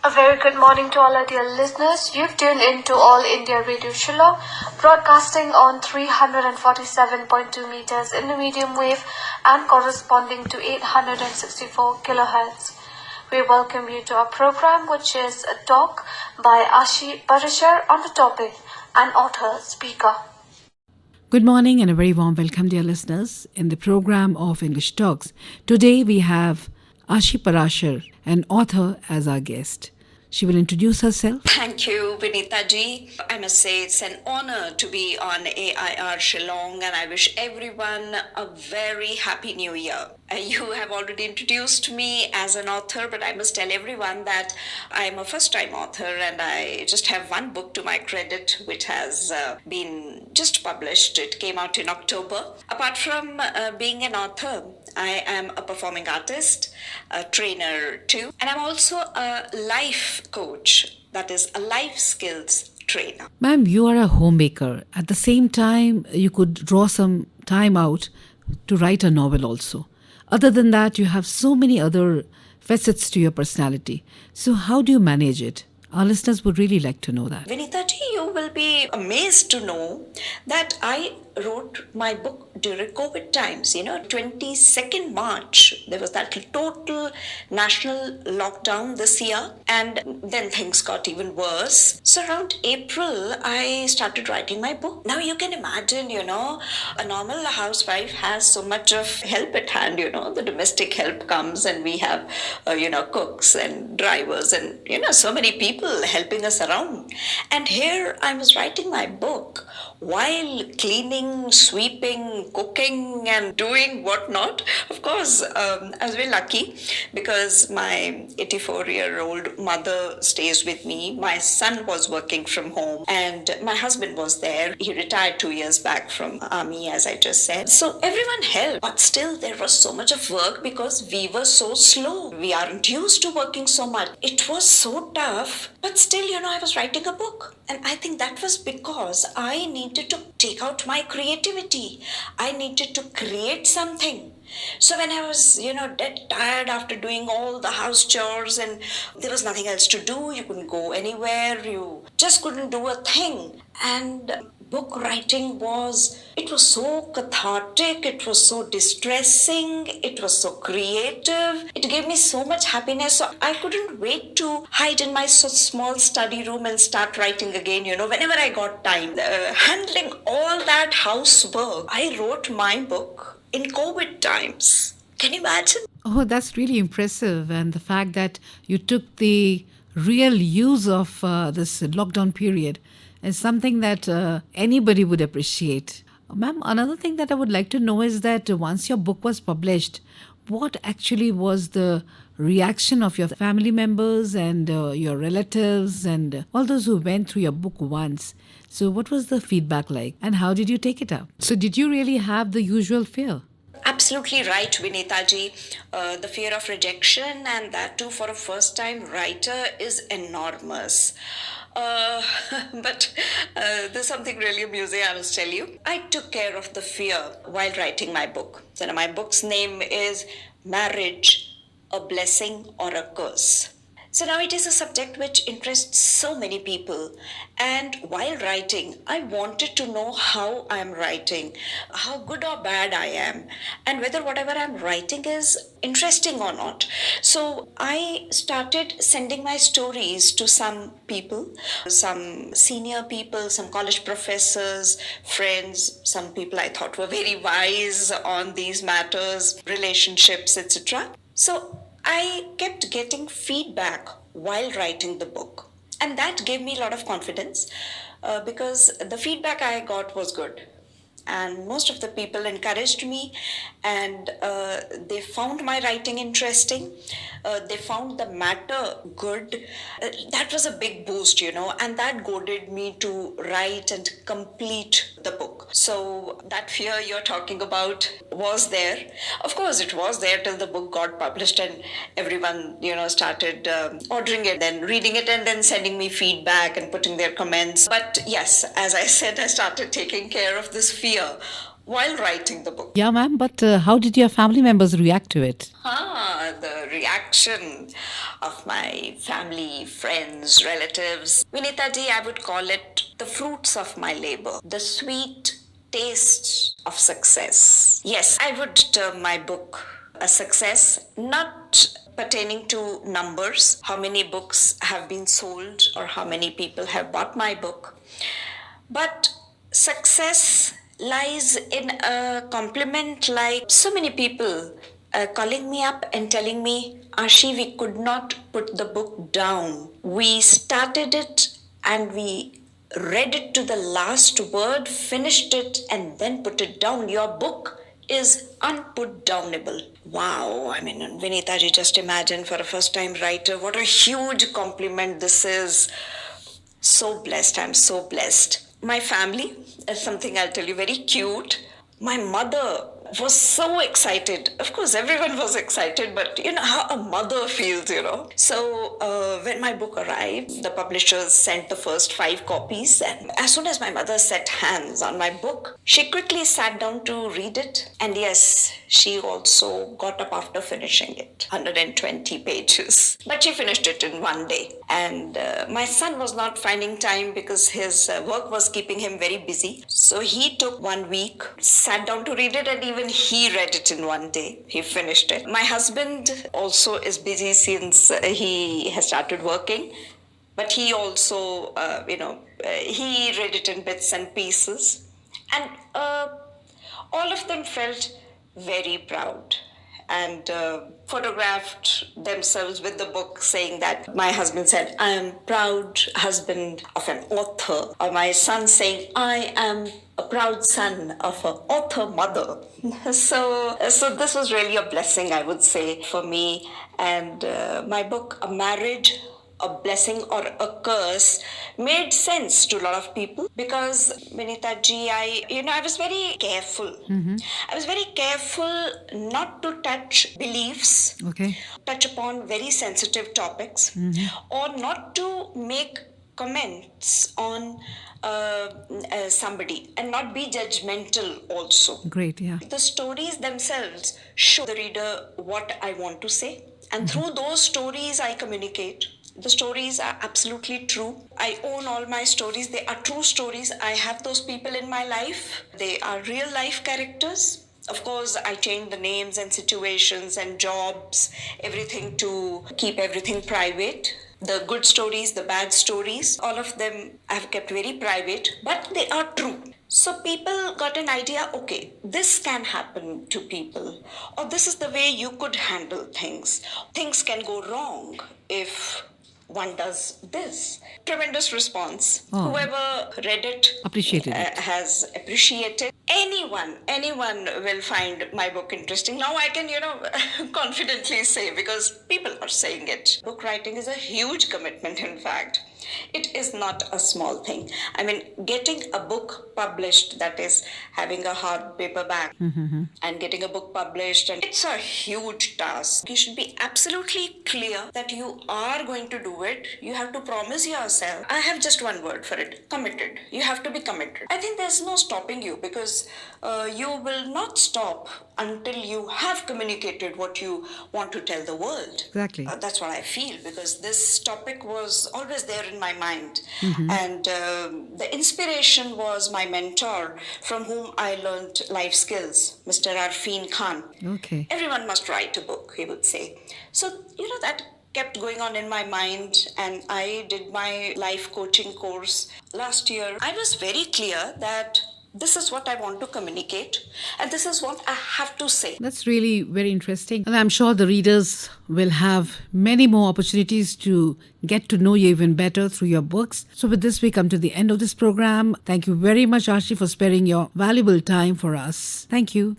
A very good morning to all our dear listeners. You've tuned in to All India Radio Shillong, broadcasting on 347.2 meters in the medium wave and corresponding to 864 kilohertz. We welcome you to our program, which is a talk by Parashar on the topic, an author speaker. Good morning and a very warm welcome, dear listeners, in the program of English Talks. Today we have Parashar, an author, as our guest. She will introduce herself. Thank you, Vineeta ji. I must say it's an honor to be on AIR Shillong, and I wish everyone a very happy new year. You have already introduced me as an author, but I must tell everyone that I am a first-time author and I just have one book to my credit, which has been just published. It came out in October. Apart from being an author, I am a performing artist, a trainer too, and I'm also a life coach, that is a life skills trainer. Ma'am, you are a homemaker. At the same time, you could draw some time out to write a novel also. Other than that, you have so many other facets to your personality. So how do you manage it? Our listeners would really like to know that. Vineeta ji, you will be amazed to know that I wrote my book during COVID times. 22nd March, there was that total national lockdown this year, and then things got even worse. So around April, I started writing my book. Now you can imagine, a normal housewife has so much of help at hand, the domestic help comes and we have, cooks and drivers and, so many people helping us around. And here I was writing my book while cleaning, sweeping, cooking and doing whatnot. Of course, I was very lucky because my 84-year-old mother stays with me. My son was working from home and my husband was there. He retired 2 years back from army, as I just said. So everyone helped, but still there was so much of work because we were so slow. We aren't used to working so much. It was so tough, but still, I was writing a book. And I think that was because I needed to take out my creativity. I needed to create something. So when I was, dead tired after doing all the house chores and there was nothing else to do, you couldn't go anywhere, you just couldn't do a thing. And book writing was so cathartic, it was so distressing, it was so creative. It gave me so much happiness. So I couldn't wait to hide in my small study room and start writing again, whenever I got time. Handling all that housework, I wrote my book in COVID times. Can you imagine? Oh, that's really impressive. And the fact that you took the real use of this lockdown period is something that anybody would appreciate. Ma'am, another thing that I would like to know is that once your book was published, what actually was the reaction of your family members and your relatives and all those who went through your book once? So what was the feedback like and how did you take it up? So did you really have the usual fear? Absolutely right, Vineeta ji. The fear of rejection, and that too for a first-time writer, is enormous. But there's something really amusing I must tell you. I took care of the fear while writing my book. So now my book's name is Marriage, a Blessing or a Curse. So now it is a subject which interests so many people. And while writing, I wanted to know how I'm writing, how good or bad I am, and whether whatever I'm writing is interesting or not. So I started sending my stories to some people, some senior people, some college professors, friends, some people I thought were very wise on these matters, relationships, etc. So I kept getting feedback while writing the book. And that gave me a lot of confidence because the feedback I got was good. And most of the people encouraged me and they found my writing interesting. They found the matter good. That was a big boost, and that goaded me to write and complete the book. So that fear you're talking about was there. Of course, it was there till the book got published and everyone, started ordering it, then reading it and then sending me feedback and putting their comments. But yes, as I said, I started taking care of this fear while writing the book. Yeah, ma'am, but how did your family members react to it? The reaction of my family, friends, relatives. Vineeta ji, I would call it the fruits of my labor, the sweet taste of success. Yes, I would term my book a success, not pertaining to numbers, how many books have been sold or how many people have bought my book, but success lies in a compliment like so many people calling me up and telling me, Ashi, we could not put the book down. We started it and we read it to the last word, finished it, and then put it down. Your book is unput downable. Wow, I mean, Vineeta ji, just imagine for a first time writer, what a huge compliment this is. So blessed, I'm so blessed. My family is something I'll tell you very cute. My mother was so excited. Of course, everyone was excited, but you know how a mother feels, you know. So when my book arrived, the publishers sent the first 5 copies. And as soon as my mother set hands on my book, she quickly sat down to read it. And yes, she also got up after finishing it, 120 pages. But she finished it in one day. And my son was not finding time because his work was keeping him very busy. So he took 1 week, sat down to read it, and even he read it in one day. He finished it. My husband also is busy since he has started working. But he also, he read it in bits and pieces. And all of them felt very proud and photographed themselves with the book, saying that my husband said, I am proud husband of an author. Or my son saying, I am a proud son of an author mother. So this was really a blessing, I would say, for me. And my book, A Marriage, a Blessing or a Curse, made sense to a lot of people because Vineeta ji, I was very careful. Mm-hmm. I was very careful not to touch beliefs, touch upon very sensitive topics, or not to make comments on somebody and not be judgmental also. Great, yeah. The stories themselves show the reader what I want to say, and through those stories I communicate. The stories are absolutely true. I own all my stories. They are true stories. I have those people in my life. They are real life characters. Of course, I change the names and situations and jobs, everything to keep everything private. The good stories, the bad stories, all of them I have kept very private, but they are true. So people got an idea, okay, this can happen to people, or this is the way you could handle things. Things can go wrong if one does this. Tremendous response. Whoever read it appreciated it. Has appreciated. Anyone will find my book interesting. Now I can, confidently say because people are saying it. Book writing is a huge commitment, in fact. It is not a small thing. I mean, getting a book published, that is having a hard paperback and getting a book published, and it's a huge task. You should be absolutely clear that you are going to do it. You have to promise yourself. I have just one word for it: committed. You have to be committed. I think there's no stopping you because you will not stop until you have communicated what you want to tell the world. Exactly. That's what I feel because this topic was always there in my mind. And the inspiration was my mentor from whom I learned life skills, Mr. Arfin Khan. Okay. Everyone must write a book, he would say. So, that kept going on in my mind, and I did my life coaching course last year. I was very clear that this is what I want to communicate, and this is what I have to say. That's really very interesting. And I'm sure the readers will have many more opportunities to get to know you even better through your books. So with this, we come to the end of this program. Thank you very much, Ashi, for sparing your valuable time for us. Thank you.